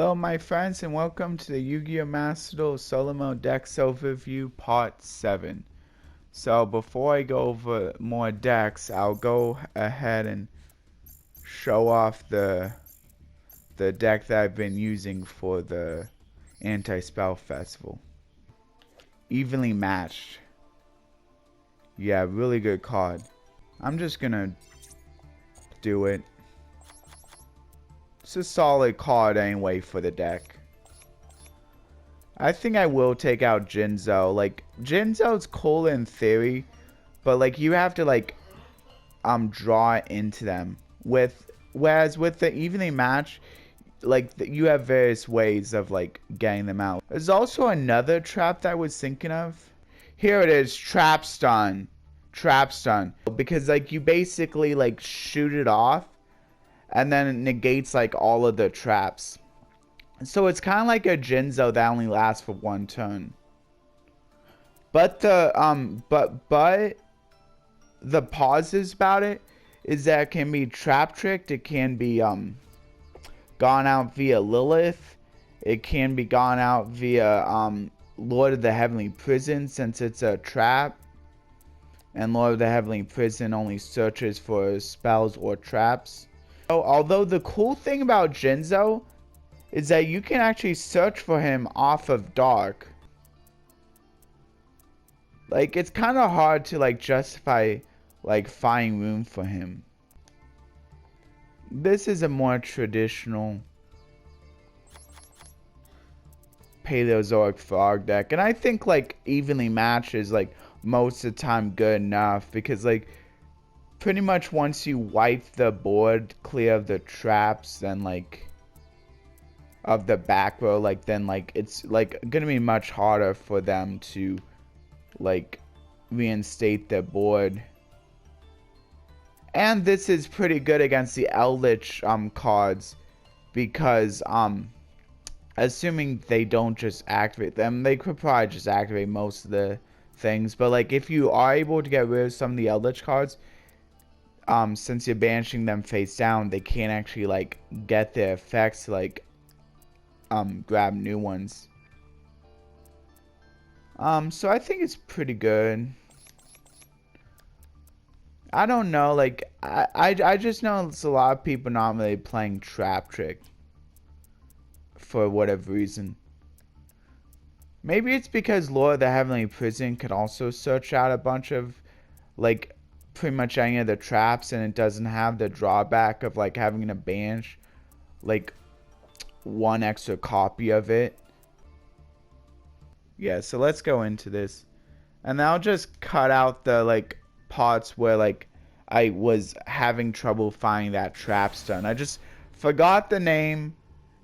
Hello my friends and welcome to the Yu-Gi-Oh! Master Duel Solo Mode Decks Overview Part 7. So before I go over more decks, I'll go ahead and show off the deck that I've been using for the Anti-Spell Festival. Evenly Matched. Yeah, really good card. I'm just gonna do it. It's a solid card anyway for the deck. I think I will take out Jinzo. Like, Jinzo's cool in theory, but like you have to like draw into them. Whereas with the evenly match, like you have various ways of like getting them out. There's also another trap that I was thinking of. Here it is, trap stun. Trap stun. Because like you basically like shoot it off and then it negates like all of the traps. So it's kind of like a Jinzo that only lasts for one turn. But the the pauses about it is that it can be trap tricked, it can be gone out via Lilith, it can be gone out via Lord of the Heavenly Prison since it's a trap. And Lord of the Heavenly Prison only searches for spells or traps. So although the cool thing about Jinzo is that you can actually search for him off of Dark. Like, it's kind of hard to like justify like finding room for him. This is a more traditional Paleozoic Frog deck, and I think like evenly matched is like most of the time good enough, because like pretty much once you wipe the board clear of the traps, then like of the back row, like then like it's like gonna be much harder for them to like reinstate their board. And this is pretty good against the Eldritch cards, because assuming they don't just activate them, they could probably just activate most of the things, but like if you are able to get rid of some of the Eldritch cards, since you're banishing them face down, they can't actually like get their effects to like grab new ones. So I think it's pretty good. I don't know, like I just know it's a lot of people not really playing Trap Trick for whatever reason. Maybe it's because Lord of the Heavenly Prison could also search out a bunch of like pretty much any of the traps, and it doesn't have the drawback of like having to banish like one extra copy of it. Yeah, so let's go into this, and I'll just cut out the like parts where like I was having trouble finding that trap stun. I just forgot the name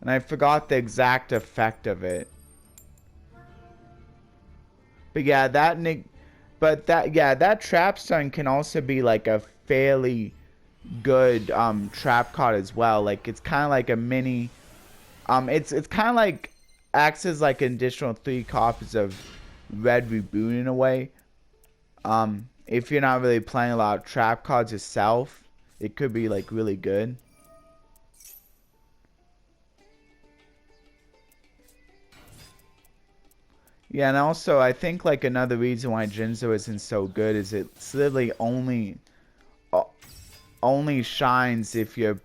and I forgot the exact effect of it. But yeah, that trap stun can also be like a fairly good trap card as well. Like it's kind of like a mini it's kind of like acts as like an additional 3 copies of Red Reboot in a way. If you're not really playing a lot of trap cards yourself, it could be like really good. Yeah, and also I think like another reason why Jinzo isn't so good is it's literally only shines if you're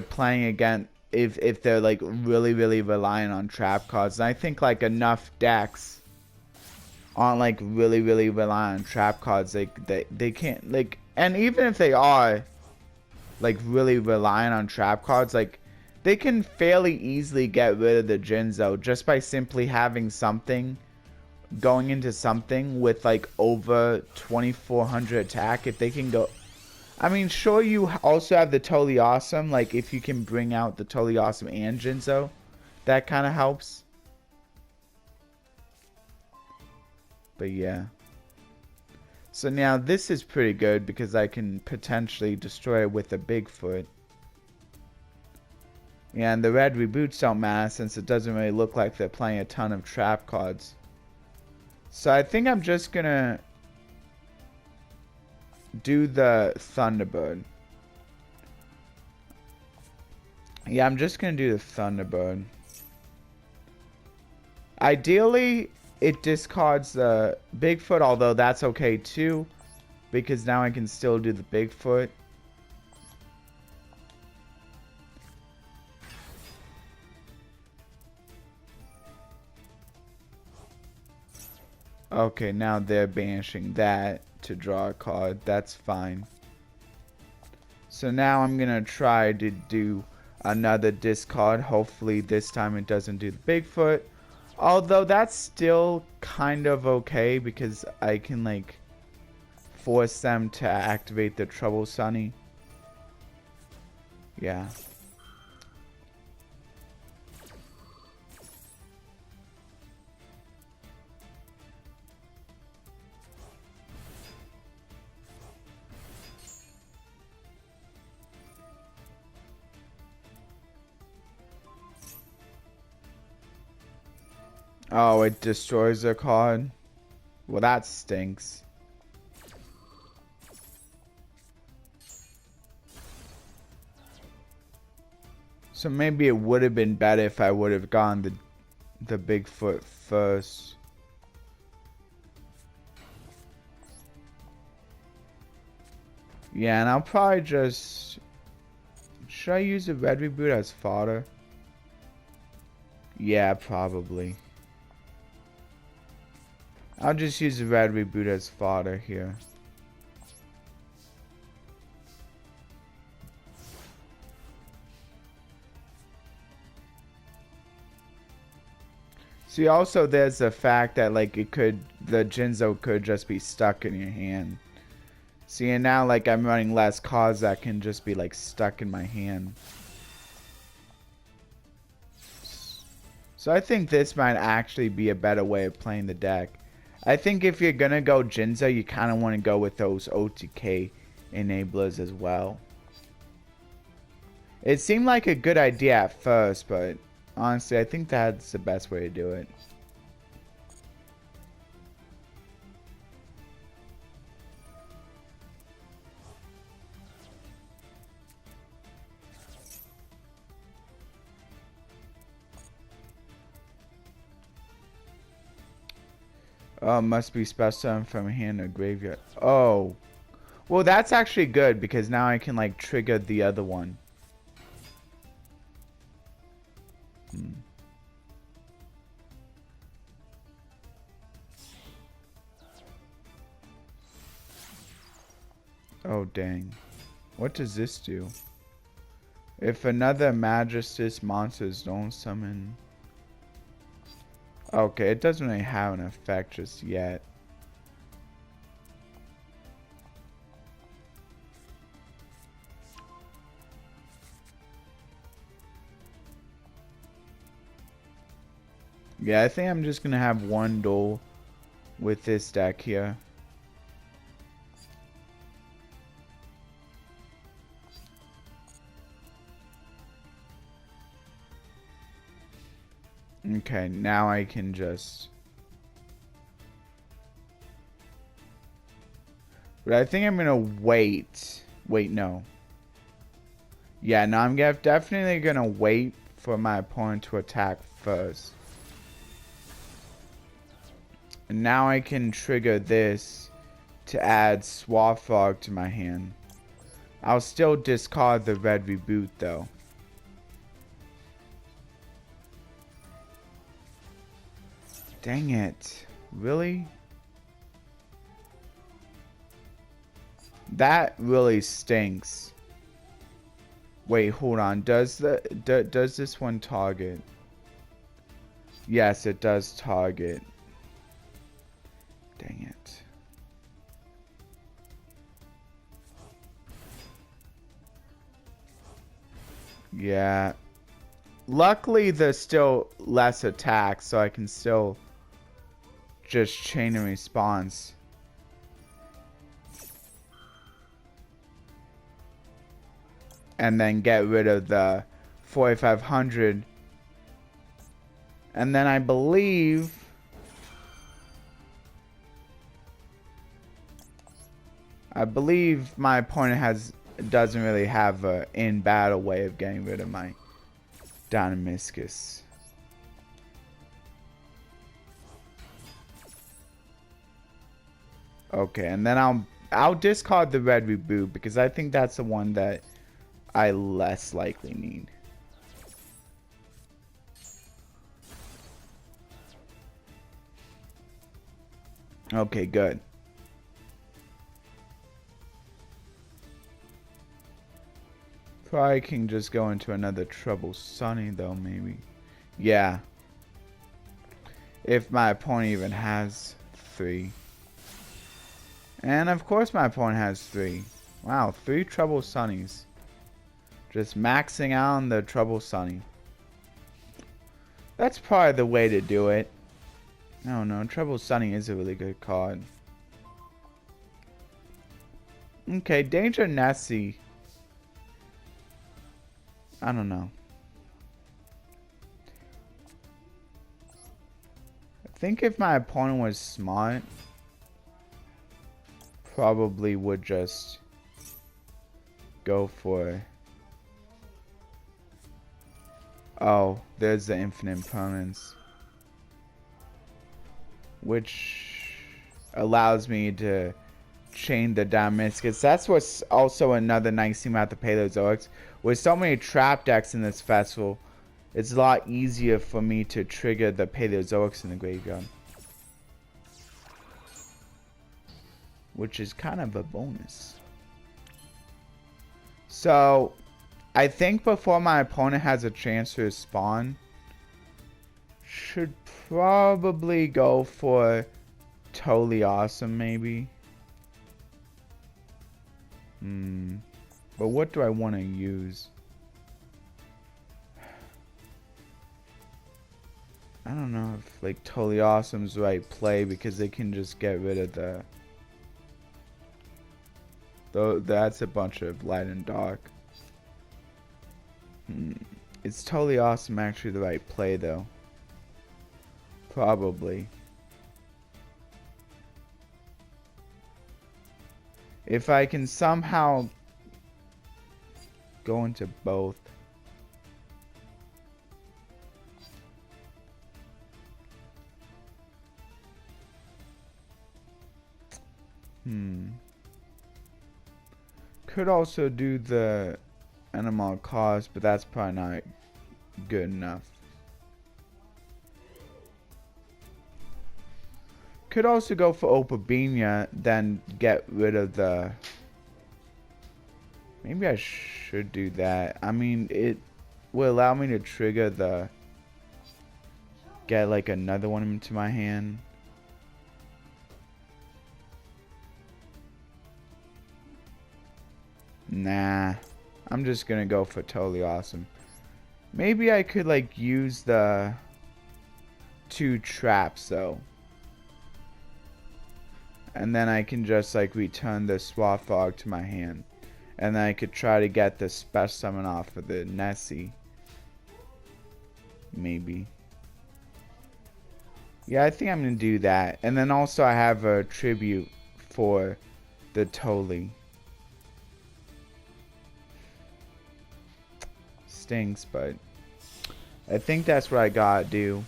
playing against if they're like really reliant on trap cards. And I think like enough decks aren't like really reliant on trap cards. Like they can't like, and even if they are like really reliant on trap cards, like they can fairly easily get rid of the Jinzo just by simply having something going into something with like over 2400 attack. If they can go, I mean, sure, you also have the Totally Awesome. Like if you can bring out the Totally Awesome and Jinzo, that kind of helps. But yeah. So now this is pretty good because I can potentially destroy it with a Bigfoot. Yeah, and the Red Reboots don't matter since it doesn't really look like they're playing a ton of trap cards. So I think I'm just gonna do the Thunderbird. Yeah, I'm just gonna do the Thunderbird. Ideally, it discards the Bigfoot, although that's okay too, because now I can still do the Bigfoot. Okay, now they're banishing that to draw a card. That's fine. So now I'm gonna try to do another discard. Hopefully this time it doesn't do the Bigfoot. Although that's still kind of okay because I can like force them to activate the Trouble Sunny. Yeah. Oh, it destroys a card? Well, that stinks. So maybe it would have been better if I would have gone the Bigfoot first. Yeah, and I'll probably just... Should I use the Red Reboot as fodder? Yeah, probably. I'll just use the Red Reboot as fodder here. See, also there's the fact that like the Jinzo could just be stuck in your hand. See, and now like I'm running less cards that can just be like stuck in my hand. So I think this might actually be a better way of playing the deck. I think if you're gonna go Jinzo, you kind of want to go with those OTK enablers as well. It seemed like a good idea at first, but honestly, I think that's the best way to do it. Oh, must be special from hand or graveyard. Oh. Well, that's actually good because now I can like trigger the other one. Oh, dang. What does this do? If another Majestus monsters don't summon... Okay, it doesn't really have an effect just yet. Yeah, I think I'm just gonna have one duel with this deck here. Okay, now I can just... But I think I'm gonna wait. Wait, no. Yeah, no, I'm definitely gonna wait for my opponent to attack first. And now I can trigger this to add Swathfog to my hand. I'll still discard the Red Reboot though. Dang it. Really? That really stinks. Wait, hold on. Does this one target? Yes, it does target. Dang it. Yeah. Luckily, there's still less attacks, so I can still just chain a response. And then get rid of the 4500. And then I believe my opponent doesn't really have a in battle way of getting rid of my Dynamiscus. Okay, and then I'll discard the red reboot because I think that's the one that I less likely need. Okay, good. Probably can just go into another Trouble Sunny though, maybe. Yeah. If my opponent even has 3. And of course my opponent has 3. Wow, 3 Trouble Sunnies. Just maxing out on the Trouble Sunny. That's probably the way to do it. No, Trouble Sunny is a really good card. Okay, Danger Nessie. I don't know. I think if my opponent was smart, probably would just go for... Oh, there's the infinite permanence, which allows me to chain the Dynamiscus. That's what's also another nice thing about the Paleozoics. With so many trap decks in this festival, it's a lot easier for me to trigger the Paleozoics in the graveyard, which is kind of a bonus. So I think before my opponent has a chance to spawn, should probably go for Totally Awesome, maybe. But what do I want to use? I don't know if like Totally Awesome's the right play because they can just get rid of the... Though that's a bunch of light and dark. It's Totally Awesome actually the right play though? Probably. If I can somehow go into both. Could also do the animal cost, but that's probably not good enough. Could also go for Opabinia, then get rid of the... Maybe I should do that. I mean, it will allow me to trigger the... Get like another one into my hand. Nah. I'm just gonna go for Totally Awesome. Maybe I could like use the 2 traps though. And then I can just like return the Swathfog to my hand. And then I could try to get the special summon off of the Nessie. Maybe. Yeah, I think I'm gonna do that. And then also I have a tribute for the Totally. Stinks, but I think that's what I gotta do.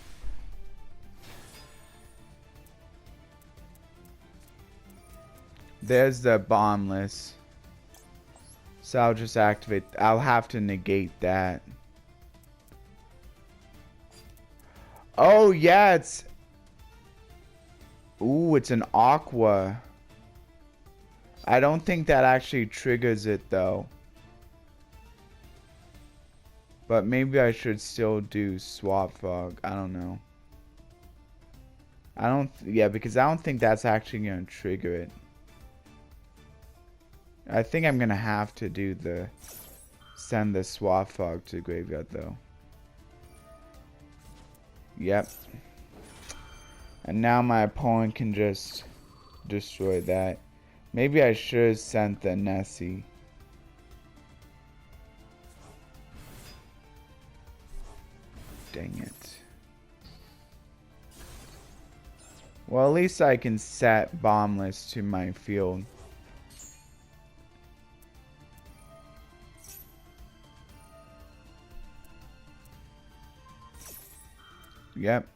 There's the Bombless. So I'll just activate. I'll have to negate that. Oh, yeah, it's... Ooh, it's an Aqua. I don't think that actually triggers it, though. But maybe I should still do Swap Fog. I don't know. Yeah, because I don't think that's actually going to trigger it. I think I'm going to have to do the... Send the Swap Fog to graveyard, though. Yep. And now my opponent can just destroy that. Maybe I should have sent the Nessie. Dang it. Well, at least I can set Bombless to my field. Yep.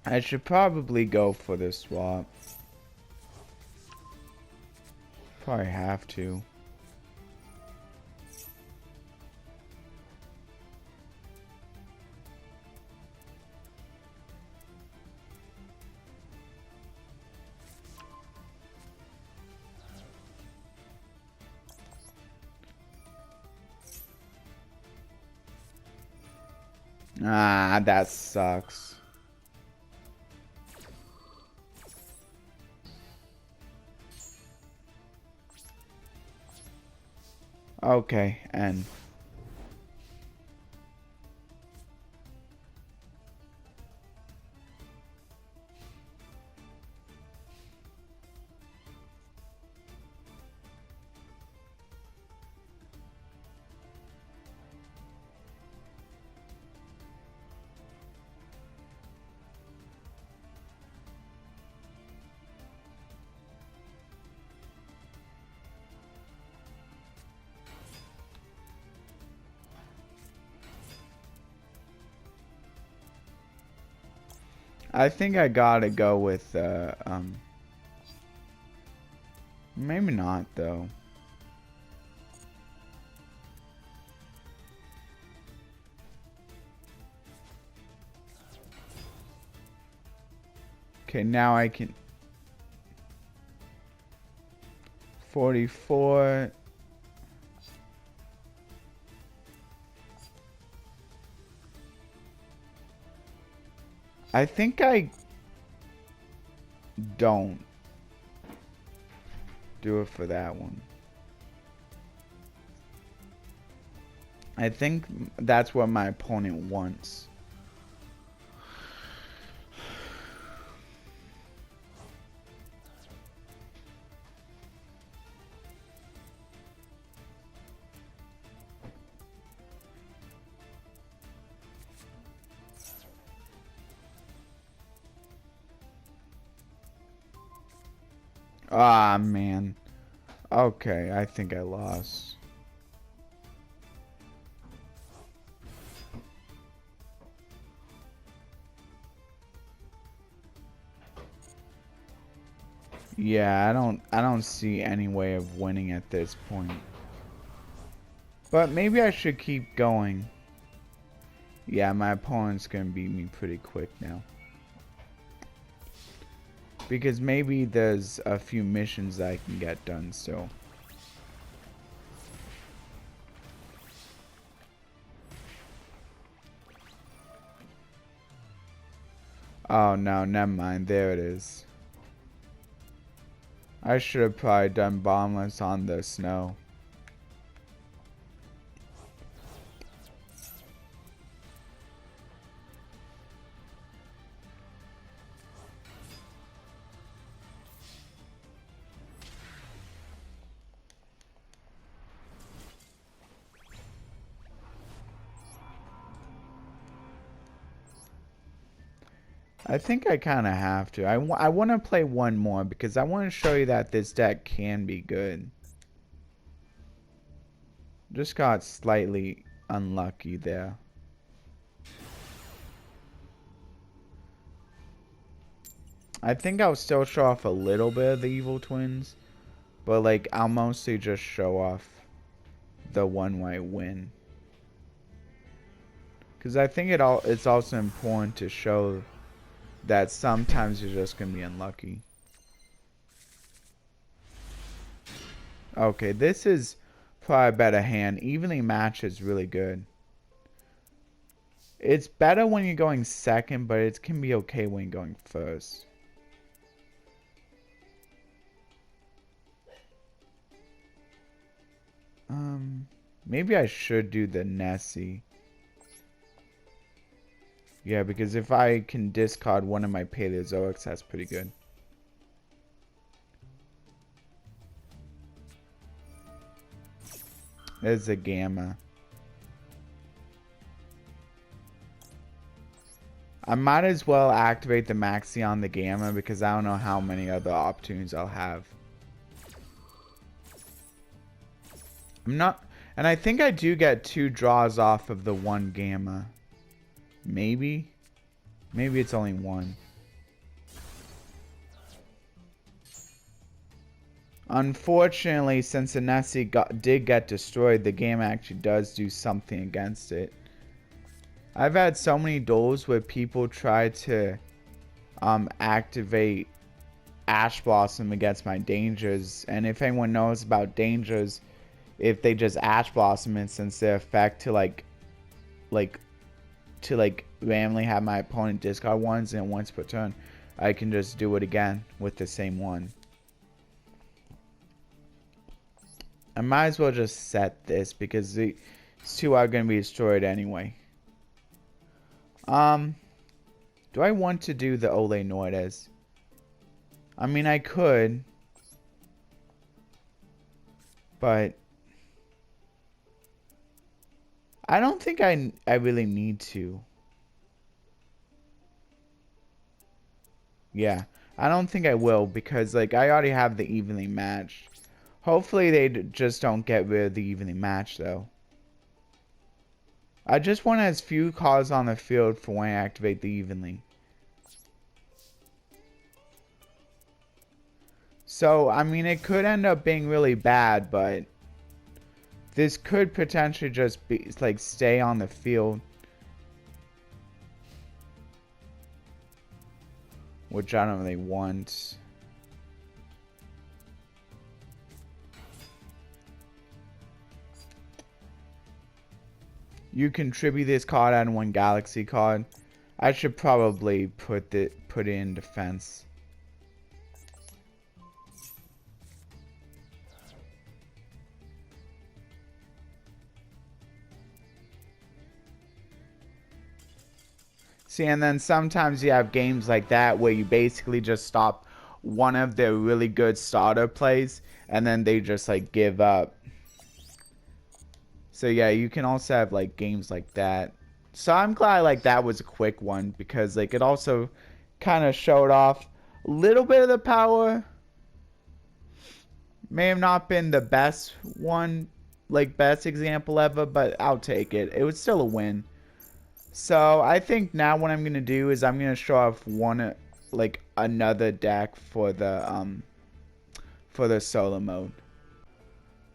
I should probably go for the swap. Probably have to. Ah, that sucks. Okay, and I think I gotta go with maybe not though. Okay, now I can 44. I think I don't do it for that one. I think that's what my opponent wants. Ah, man. Okay, I think I lost. Yeah, I don't see any way of winning at this point. But maybe I should keep going. Yeah, my opponent's gonna beat me pretty quick now. Because maybe there's a few missions that I can get done still. Oh no, never mind. There it is. I should have probably done bombless on the snow. I think I kind of have to. I want to play one more because I want to show you that this deck can be good. Just got slightly unlucky there. I think I'll still show off a little bit of the evil twins, but like I'll mostly just show off the one where I win. Because I think it's also important to show that sometimes you're just going to be unlucky. Okay, this is probably a better hand. Evenly matched is really good. It's better when you're going second, but it can be okay when you're going first. Maybe I should do the Nessie. Yeah, because if I can discard one of my Paleozoics, that's pretty good. There's a Gamma. I might as well activate the Maxi on the Gamma because I don't know how many other opportunities I'll have. I'm not, and I think I do get 2 draws off of the 1 Gamma. Maybe? Maybe it's only 1. Unfortunately, since the Nessie did get destroyed, the game actually does do something against it. I've had so many duels where people try to activate Ash Blossom against my Dangers, and if anyone knows about Dangers, if they just Ash Blossom it, since their effect to randomly have my opponent discard ones, and once per turn I can just do it again with the same one. I might as well just set this because these 2 are going to be destroyed anyway. Do I want to do the Ole Nordes? I mean, I could, but I don't think I really need to. Yeah, I don't think I will because like I already have the evenly matched. Hopefully they just don't get rid of the evenly matched though. I just want as few cards on the field for when I activate the evenly. So, I mean, it could end up being really bad, but this could potentially just be, like, stay on the field. Which I don't really want. You contribute this card and 1 Galaxy card. I should probably put it in defense. See, and then sometimes you have games like that where you basically just stop one of their really good starter plays and then they just like give up. So yeah, you can also have like games like that. So I'm glad like that was a quick one because like it also kind of showed off a little bit of the power. May have not been the best one, like best example ever, but I'll take it. It was still a win. So I think now what I'm going to do is I'm going to show off another deck for the solo mode.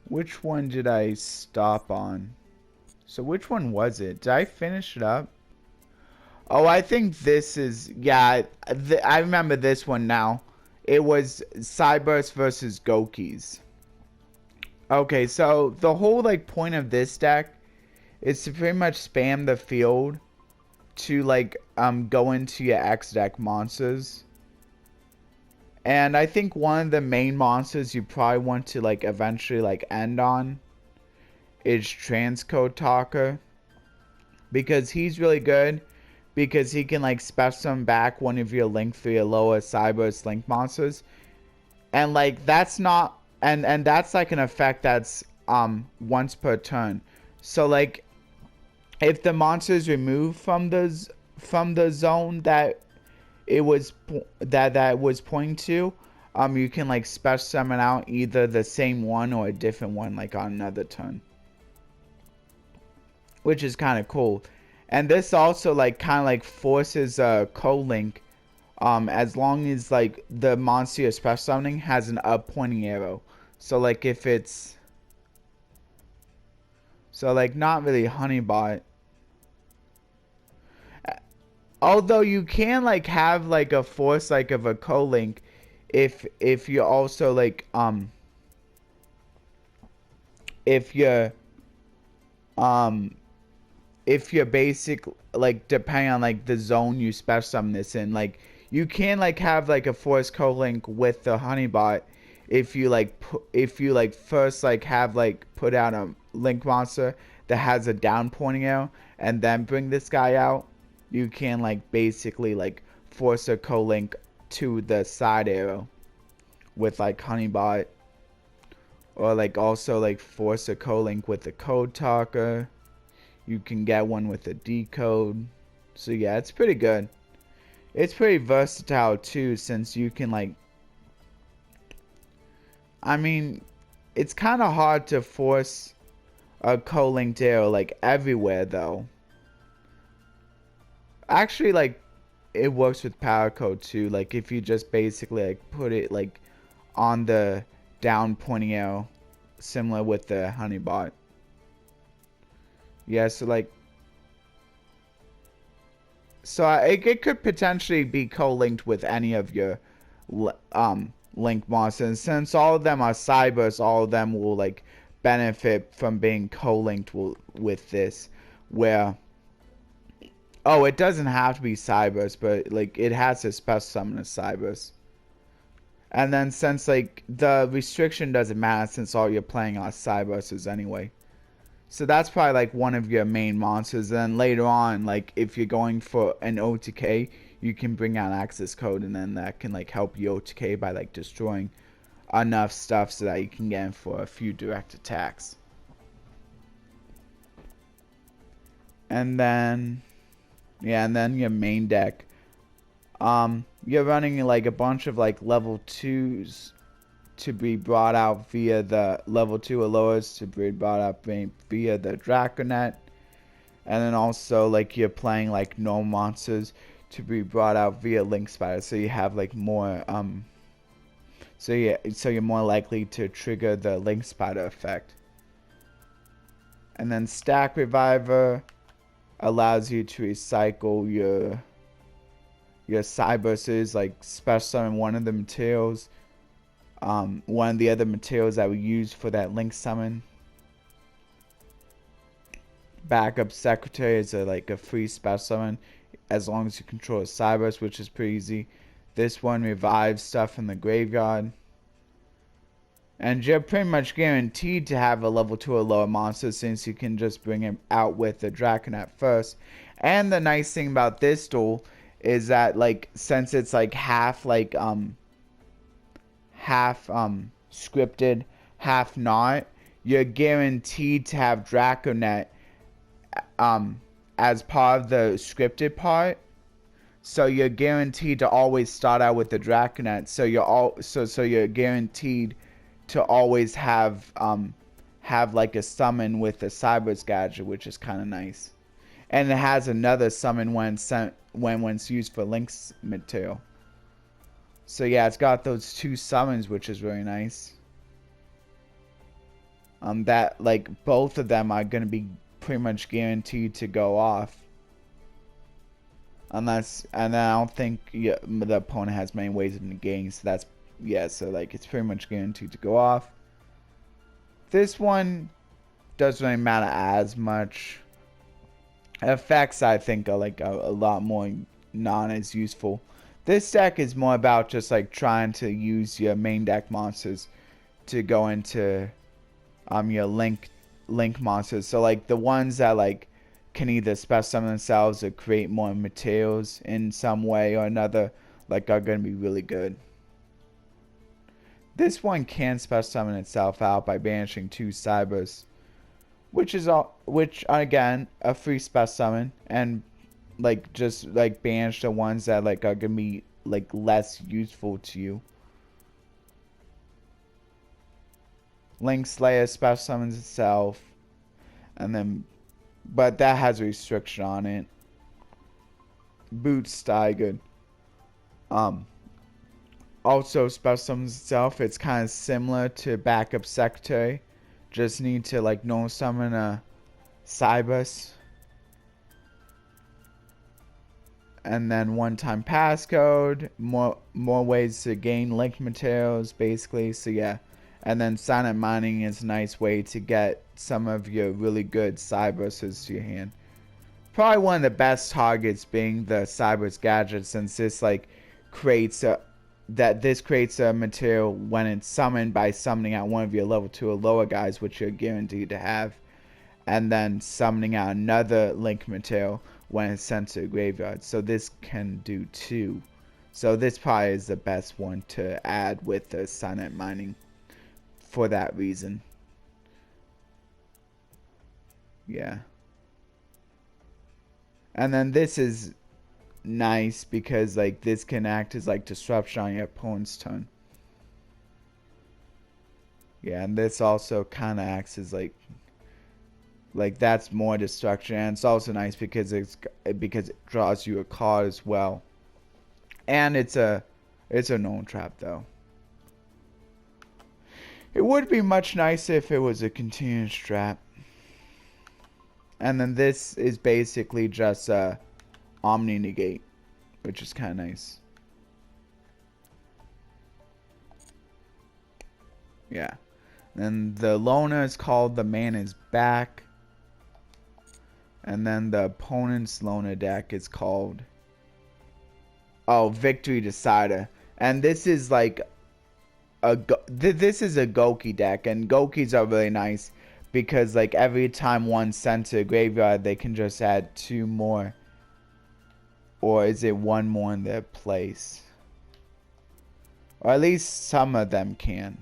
Which one did I stop on? So which one was it? Did I finish it up? Oh, I think this is, yeah, I remember this one now. It was Cyberse versus Gouki's. Okay, so the whole like point of this deck is to pretty much spam the field to like go into your X deck monsters. And I think one of the main monsters you probably want to like eventually like end on is Transcode Talker, because he's really good because he can like special summon back one of your Link for your lower Cyberse Link monsters, and like that's not and that's like an effect that's once per turn. So like if the monster is removed from the zone that it was that was pointing to, you can like special summon out either the same one or a different one like on another turn, which is kind of cool. And this also like kind of like forces a co-link, as long as like the monster you're special summoning has an up pointing arrow. So like if it's not really Honeybot. Although you can like have like a force like of a co-link if you're also like if you're basic like depending on like the zone you special summon this in, like you can like have like a force co-link with the Honeybot if you like first like have like put out a link monster that has a down pointing arrow and then bring this guy out. You can like basically like force a co-link to the side arrow with like Honeybot, or like also like force a co-link with the Code Talker. You can get one with a decode. So yeah, it's pretty good. It's pretty versatile too, since you can like, I mean, it's kind of hard to force a co-linked arrow like everywhere though. Actually, like, it works with power code too. Like if you just basically like put it like on the down pointing arrow, similar with the honeybot. Yeah, so like, it could potentially be co-linked with any of your link monsters. Since all of them are Cyberse, all of them will like benefit from being co-linked with this. Where, oh, it doesn't have to be Cyberse, but like it has to special summon a Cyberse. And then since like the restriction doesn't matter since all you're playing are Cyberses anyway. So that's probably like one of your main monsters. Then later on, like if you're going for an OTK, you can bring out access code, and then that can like help you OTK by like destroying enough stuff so that you can get in for a few direct attacks. And then, yeah, and then your main deck. You're running like a bunch of like level 2s to be brought out via the level 2 or lowers to be brought out via the Draconet. And then also like you're playing like normal monsters to be brought out via Link Spider, so you have like more so you're more likely to trigger the Link Spider effect. And then Stack Reviver allows you to recycle your Cyberses, like special summon one of the materials, one of the other materials that we use for that Link summon. Backup Secretary is like a free special summon as long as you control a Cyberse, which is pretty easy. This one revives stuff in the graveyard. And you're pretty much guaranteed to have a level 2 or lower monster since you can just bring it out with the Draconet first. And the nice thing about this duel is that like since it's like half scripted, half not, you're guaranteed to have Draconet as part of the scripted part. So you're guaranteed to always start out with the Draconet. So you're guaranteed to always have like a summon with the Cyberse gadget, which is kind of nice. And it has another summon when it's used for Link's material. So yeah, it's got those 2 summons, which is really nice. That like both of them are gonna be pretty much guaranteed to go off. And then I don't think the opponent has many ways of negating, so that's, yeah, so like it's pretty much guaranteed to go off. This one doesn't really matter as much. Effects I think are like a lot more not as useful. This deck is more about just like trying to use your main deck monsters to go into your link monsters. So like the ones that like can either special summon themselves or create more materials in some way or another, like are going to be really good. This one can special summon itself out by banishing 2 Cyberse, which again a free special summon, and like just like banish the ones that like are gonna be like less useful to you. Link Slayer special summons itself, and then but that has a restriction on it. Boot Steiger also special summons itself. It's kind of similar to Backup Secretary. Just need to like normal summon a Cyberse. And then one-time passcode, more ways to gain link materials basically. So yeah. And then silent mining is a nice way to get some of your really good Cyberses to your hand. Probably one of the best targets being the Cyberse gadget, since this like creates a material when it's summoned by summoning out one of your level 2 or lower guys, which you're guaranteed to have, and then summoning out another link material when it's sent to the graveyard. So this can do 2. So this probably is the best one to add with the silent mining for that reason. Yeah. And then this is nice because like this can act as like disruption on your opponent's turn. Yeah, and this also kind of acts as like that's more destruction, and it's also nice because it draws you a card as well. And it's a known trap though. It would be much nicer if it was a continuous trap. And then this is basically just a Omni negate, which is kind of nice. Yeah. Then the loner is called The Man Is Back. And then the opponent's loner deck is called Victory Decider. And this is like this is a Gouki deck, and Goukis are really nice because like every time one sent to a graveyard, they can just add 2 more, or is it 1 more in their place, or at least some of them can.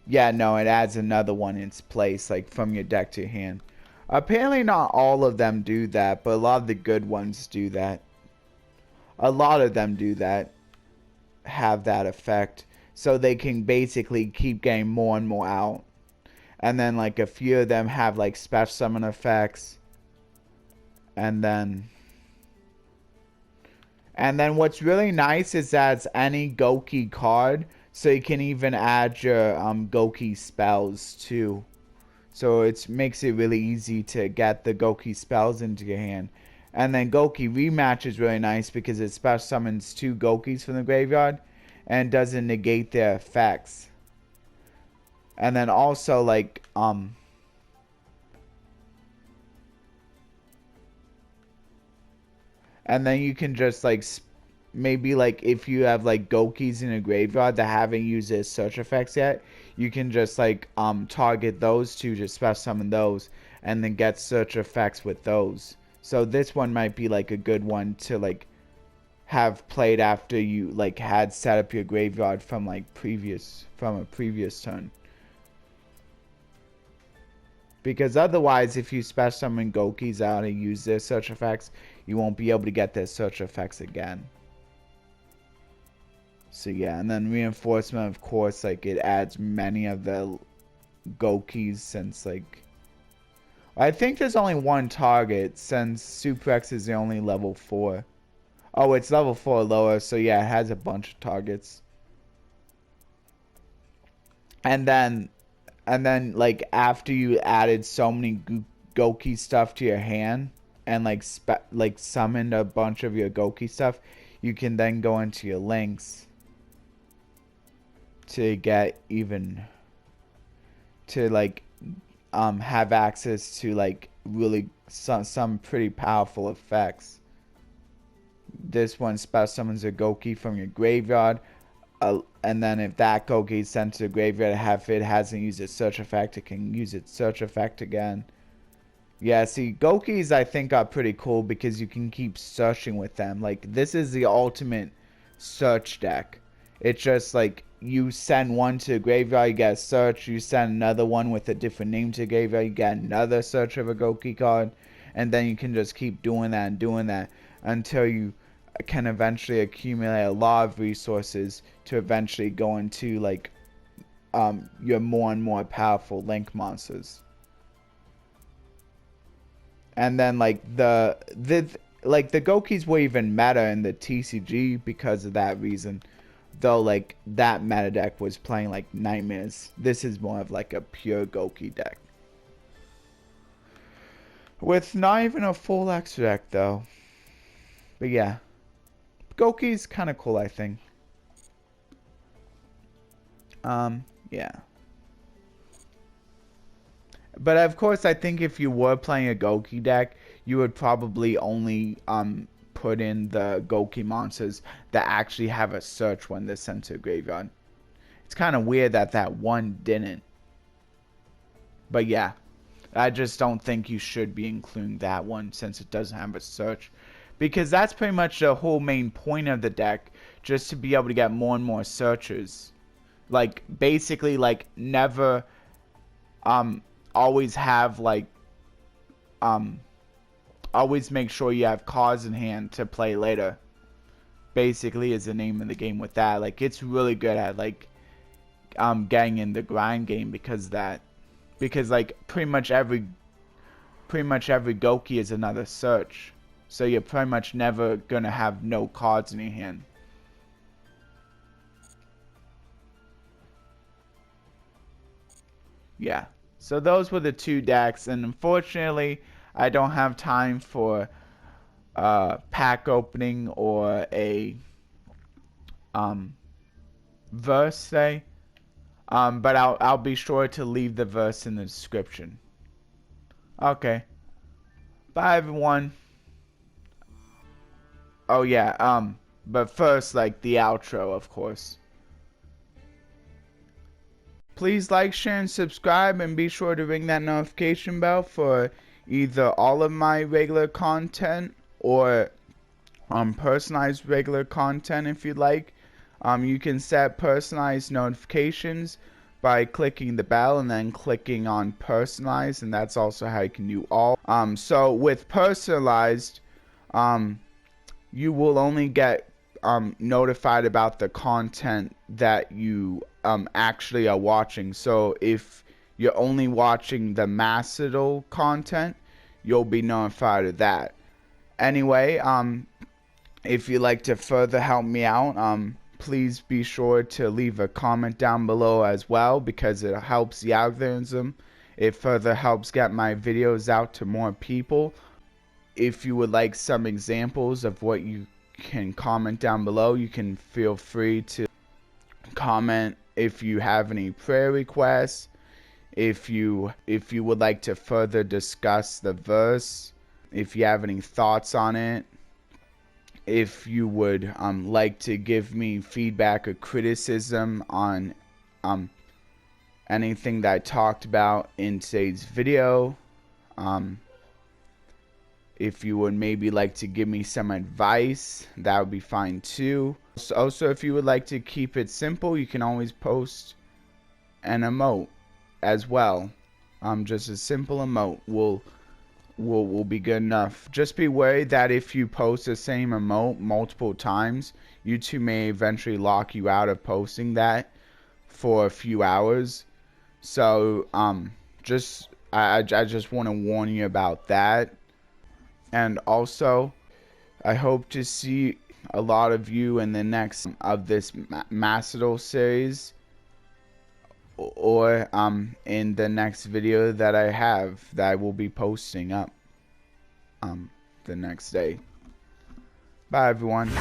Yeah, no, it adds another one in its place, like from your deck to your hand. Apparently not all of them do that, but a lot of the good ones do that. A lot of them do that, have that effect. So they can basically keep getting more and more out. And then like a few of them have like special summon effects. And then what's really nice is that it's any Gouki card. So you can even add your Gouki spells too. So it makes it really easy to get the Gouki spells into your hand. And then Gouki Rematch is really nice because it special summons 2 Goukis from the graveyard and doesn't negate their effects. And then also like and then you can just like maybe like if you have like Goukis in a graveyard that haven't used their search effects yet, you can just like target those 2, just special summon those, and then get search effects with those. So this one might be like a good one to like have played after you like had set up your graveyard from like from a previous turn. Because otherwise, if you special summon Goukis out and use their search effects, you won't be able to get their search effects again. So yeah, and then reinforcement, of course, like it adds many of the Goukis since like I think there's only 1 target since Super X is the only level 4. Oh, it's level 4 or lower, so yeah, it has a bunch of targets. And then like after you added so many Gouki stuff to your hand and like summoned a bunch of your Gouki stuff, you can then go into your links to get even to like have access to like really some pretty powerful effects. This one special summons a Gouki from your graveyard, and then if that Gouki is sent to the graveyard, if it hasn't used its search effect, it can use its search effect again. Yeah, see, Goukis I think are pretty cool because you can keep searching with them. Like this is the ultimate search deck. It's just like you send one to the graveyard, you get a search. You send another one with a different name to the graveyard, you get another search of a Gouki card, and then you can just keep doing that and doing that until you can eventually accumulate a lot of resources to eventually go into like your more and more powerful link monsters. And then like the Goukis were even meta in the TCG because of that reason. Though like that meta deck was playing like Nightmares. This is more of like a pure Gouki deck. With not even a full extra deck though. But yeah. Gouki is kind of cool, I think. Yeah. But of course, I think if you were playing a Gouki deck, you would probably only put in the Gouki monsters that actually have a search when they're sent to a graveyard. It's kind of weird that one didn't. But yeah, I just don't think you should be including that one since it doesn't have a search. Because that's pretty much the whole main point of the deck, just to be able to get more and more searchers. Like, basically, like, never always have, like, always make sure you have cards in hand to play later. Basically is the name of the game with that. Like, it's really good at like getting in the grind game because like pretty much every Gouki is another search. So you're pretty much never gonna have no cards in your hand. Yeah. So those were the 2 decks, and unfortunately I don't have time for pack opening or a verse say. But I'll be sure to leave the verse in the description. Okay. Bye everyone. Oh yeah, but first, like, the outro, of course. Please like, share, and subscribe, and be sure to ring that notification bell for either all of my regular content or personalized regular content if you'd like. You can set personalized notifications by clicking the bell and then clicking on personalized, and that's also how you can do all. So with personalized, you will only get notified about the content that you actually are watching. So if you're only watching the Macedal content, you'll be notified of that. Anyway, if you'd like to further help me out, please be sure to leave a comment down below as well, because it helps the algorithm. It further helps get my videos out to more people. If you would like some examples of what you can comment down below, you can feel free to comment if you have any prayer requests, if you would like to further discuss the verse, if you have any thoughts on it, if you would like to give me feedback or criticism on anything that I talked about in today's video. If you would maybe like to give me some advice, that would be fine too. Also, if you would like to keep it simple, you can always post an emote as well. Just a simple emote will be good enough. Just be worried that if you post the same emote multiple times, YouTube may eventually lock you out of posting that for a few hours. So I just want to warn you about that. And also, I hope to see a lot of you in the next of this Macedal series, or in the next video that I will be posting up the next day. Bye everyone.